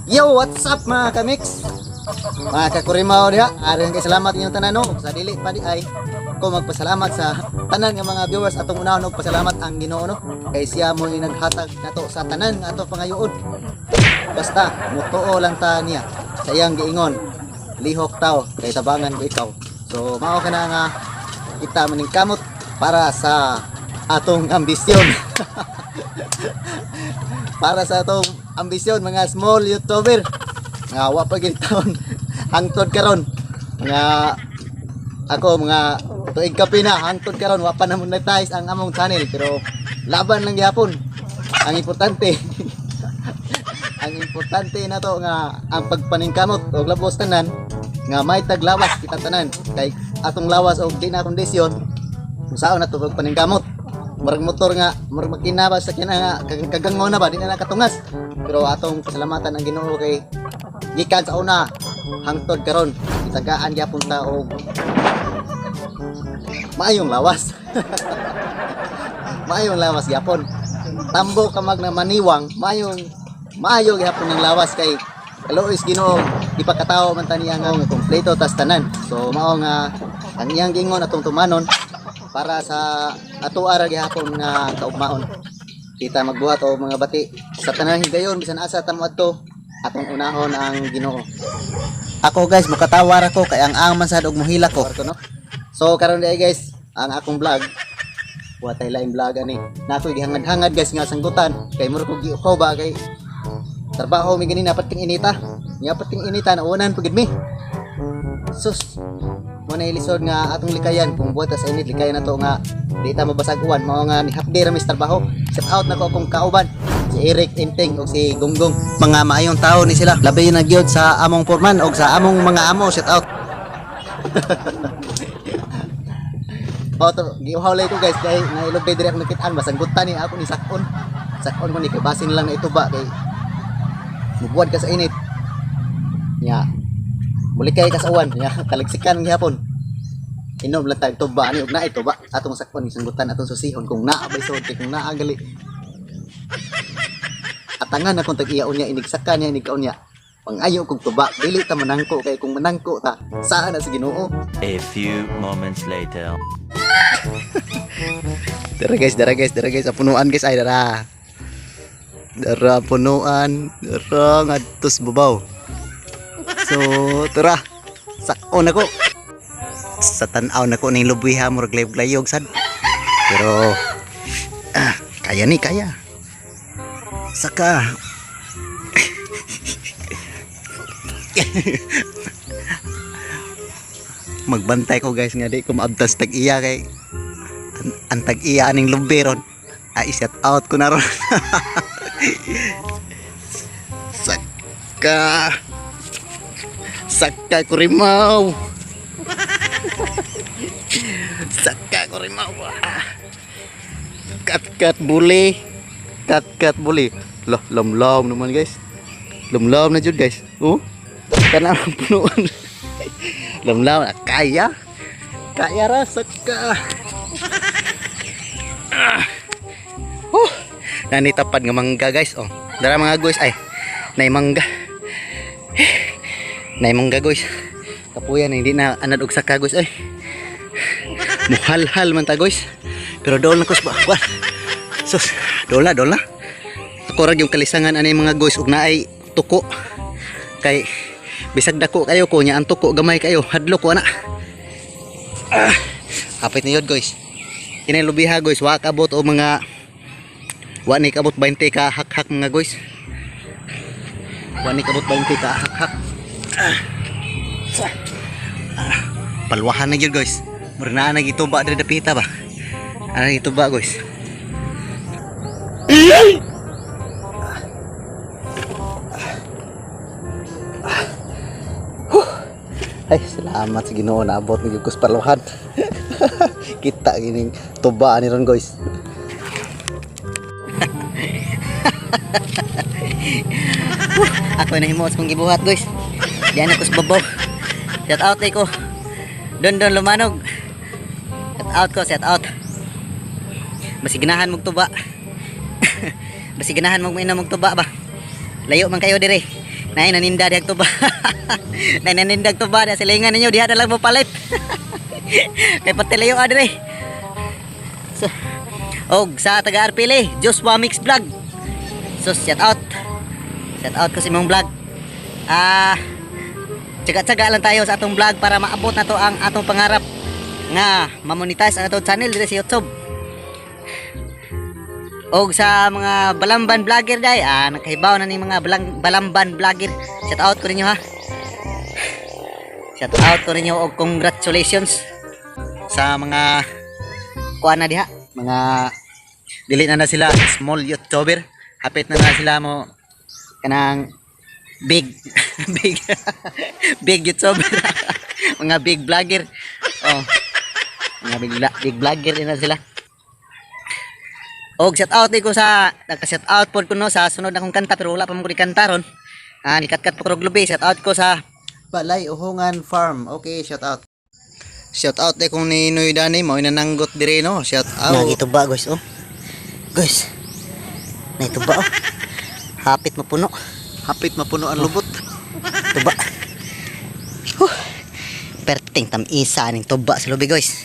Yo, what's up mga kamix? Mga kakurimaw diha, aring kay salamat inyong tanan no. Sa dili pa di ay ko magpasalamat sa tanan nga mga viewers atong unahon og pasalamat ang Ginoo no. Kay siya mo ni naghatag nato sa tanan nga ato pangayoon. Basta mutuo lang ta niya sa iyang giingon. Lihok tao kay tabangan ko ikaw. So mao kana nga kita maning kamot para sa atong ambisyon. Para sa atong ambisyon mga small YouTuber nga wa pa gid taon hangtod karon mga ako mga tuig kape na hangtod karon wa pa na monetize ang among channel pero laban lang gyapon ang importante. Ang importante na to nga ang pagpaningkamot og labos tanan nga may taglawas kita tanan kay atong lawas og di na kondisyon usaon na to pagpaningkamot. Murag motor nga, murag makina ba sa kina nga kagangaw na ba di na nakatungas. Pero atong pasalamatan ang Ginoo kay gikan sa una hangtod karon itagaan gyapon ta og maayong lawas. Maayong lawas gyapon. Tambo ka mag na maniwang, maayo gyapon ng lawas kay Kalois Ginoo di pa katawo man tani ang kompleto tas tanan. So mao nga ang iyang gingon atong tumanon para sa ato ara gihapon nga kaugmaon kita magbuhat o mga bati sa tanan higayon bisan asa tamo adto atong unahon ang Ginoo. Ako guys makatawar ako kay ang man sad og mohila ko no? So karon di guys ang akong vlog watay lain vlog ani nako gihangad-hangad guys nga sanggutan kay mura ko giuhaw ba kay trabaho mi ganina pating inita nya pating inita na unan pagid mi sus mo na ilisod nga atong likayan kung buhat sa init likayan nato nga di ta mabasag uwan mao nga ni hapde ra mis trabaho. Shout out nako akong kauban si Eric Inteng og si Gonggong mga maayong tao ni sila labi na gyud sa among foreman og sa among mga amo. Shout out. To giuhaw lay ko guys kay nailog diri ako nakitaan basanggutan ni ako ni sakon ko ni kay basin lang na ito ba kay mubuad ka sa init nya muli kay kasawan nya kaligsikan gihapon inom lang tag tuba ani ug na ito ba atong sakon sanggutan atong susihon kung naa bay sod kung naa gali atangan akong tag-iyaon niya inigsakan niya inigkaon niya pangayo kog tuba dili ta manangko kay kung manangko ta saan na sa Ginoo. A few moments later. Dara guys punuan guys ay dara punuan dara ngadtos babaw. So tara sakon ako sa tan-aw nako ning lubiha murag layog sad pero kaya ni kaya saka magbantay ko guys nga di ko maabtas tag-iya kay ang tag-iya aning lubi ron ay shout out ko na ron. Saka kurimaw. Saka kurimaw. Kat buli. Kat buli. Loh, lam naman guys. Lam na jud guys. Oh. Kana punuan. Lam kaya. Kaya ra saka. Nani tapad nga mangga guys. Oh. Dara mga guys ay. Nay mangga. Nay mangga guys. Kapuyan hindi na anad og saka guys ay. Muhal-hal man ta guys. Pero doon na ko sa buwan. Sus, dola. Ako ra yung kalisangan ani mga guys ug naay tuko. Kay bisag dako kayo ko nya ang tuko gamay kayo. Hadlo ko ana. Kapit na yun guys. Kinay lubiha guys, wa kabot o mga wa ni kabot 20 ka hak-hak mga guys. Wa ni kabot 20 ka hak-hak. Palwahan na yun guys. Murna na gituba diri dapita ba. Ana gituba guys. Ay, salamat sa Ginoo naabot ni Gugos Palwahan. Kita gining tuba ni ron guys. Ako na himo kong gibuhat guys. Diyan ako sa babaw. Shout out ko. Don lumanog. Shout out. Basi ganahan mong tuba. Basi ganahan mong mainom mong tuba ba. Layo man kayo dire. Nay naninda diag tuba. Nay nanindag tuba da silingan ninyo diha na lang mo palit. Kay patilayo adre. So, og sa taga Arpili, Joshua Mix Vlog. So shout out. Shout out ko sa imong vlog. Tsaga-tsaga lang tayo sa atong vlog para maabot na to ang atong pangarap nga ma-monetize ang atong channel dito sa YouTube. Og sa mga balamban vlogger day, nakahibaw na ni mga balamban vlogger. Shout out ko ninyo ha. Shout out ko ninyo og congratulations sa mga kuan na diha, mga dili na sila small YouTuber. Hapit na sila mo kanang big big YouTuber. Mga big vlogger. Oh. Mga big vlogger din na sila. Og shout out ko sa nagka-shout out pod ko no sa sunod na kong kanta pero wala pa mo ko kanta ron. Nikatkat pa ko lubi. Shout out ko sa Balay Uhungan Farm. Okay, shout out. Shout out kung ni Noy Dani mo inananggot dire no. Shout out. nagituba guys oh. Guys. Nagituba oh. Hapit mapuno. Hapit mapuno ang lubot. Tuba. Perting tamisa ning tuba sa lubi guys.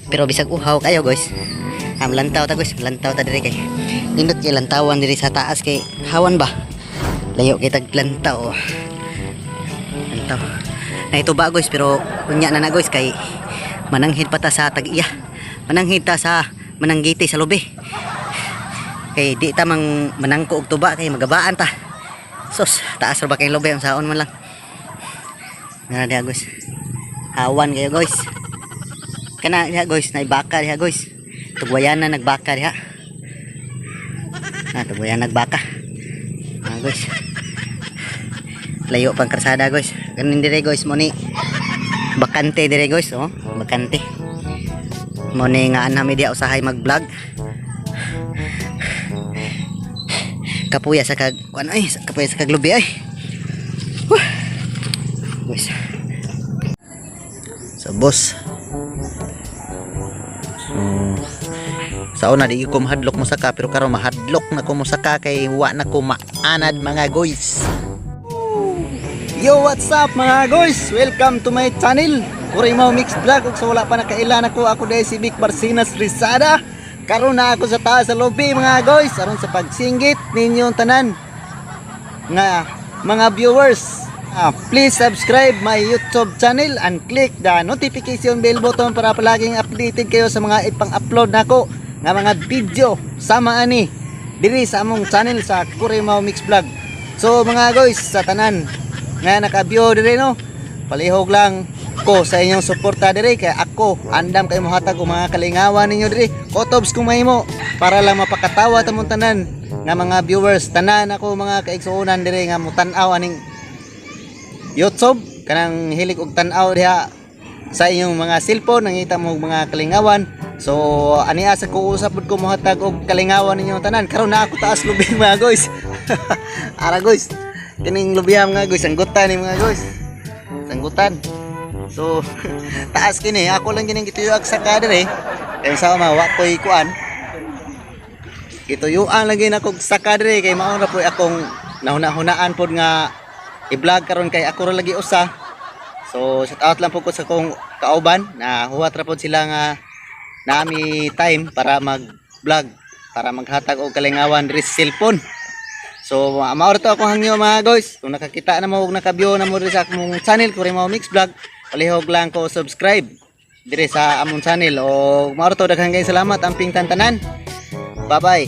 Pero bisag uhaw kayo guys. Lantaw ta guys, lantaw ta diri kay. Nindot kay lantawan diri sa taas kay hawan ba. Layo kay tag lantaw. Lantaw. Na ito ba guys pero unya na guys kay mananghid pa ta sa tag-iya. Mananghid ta sa mananggiti sa lubi. Kay di ta mang manangko og tuba kay magabaan ta. Sus, taas ra ba kay lubi ang saon man lang. Na dia guys. Hawan kayo guys. Kana diha guys, naibaka diha guys. Tugwayan na nagbaka diha. Tugwayan nagbaka. Guys. Layo pang karsada guys. Kanin dire guys mo ni bakante dire guys, oh. Bakante. Mo ni nga anami diha usahay mag-vlog. Kapuya sa kag kuan ay, kapuya sa kaglubi ay. Guys. So boss. Sa una di ko mahadlok mo saka pero karon mahadlok na ko mo saka kay wa na ko maanad mga guys. Yo, what's up mga guys? Welcome to my channel. Kurimaw Mix Vlog. Ug sa wala pa nakailan ako dahil si Vic Barcinas Rizada. Karon na ako sa taas sa lobby mga guys. Aron sa pagsinggit ninyong tanan nga mga viewers. Please subscribe my YouTube channel and click the notification bell button para palaging updated kayo sa mga ipang-upload nako nga mga video sama ani diri sa among channel sa Kurimaw Mix Vlog. So mga guys, sa tanan nga naka-view diri no, palihog lang ko sa inyong suporta diri kay ako andam kay mohatag og mga kalingawan ninyo diri. Kotobs kung mahimo para lang mapakatawa tamong tanan nga mga viewers, tanan ako mga kaigsuonan diri nga mutan-aw aning YouTube kanang hilig og tan-aw diha sa inyong mga cellphone nangita mo mga kalingawan. So ani asa ko usap pud ko mohatag og kalingawan ninyo tanan. Karon na ako taas lubi mga guys. Ara guys, kining lubiham nga guys, sanggutan ni mga guys. Sanggutan. So taas kini ako lang kining gituyuag sa kader eh. Kay sa ma wa koy kuan. Gituyuan lagi na kog sa kader kay mao ra poy akong nahuna-hunaan pod nga i-vlog karon kay ako ra lagi usa. So shout out lang po ko sa kong kauban na huwat ra pod sila nga nami time para mag-vlog, para maghatag og kalingawan diri sa cellphone. So mao ra to ako hangyo mga guys. Kung nakakita na mo og naka-view na mo diri sa akong channel Kurimaw Mix Vlog, palihog lang ko subscribe diri sa among channel. O mao ra to daghang kay salamat ang pingtan tanan. Bye bye.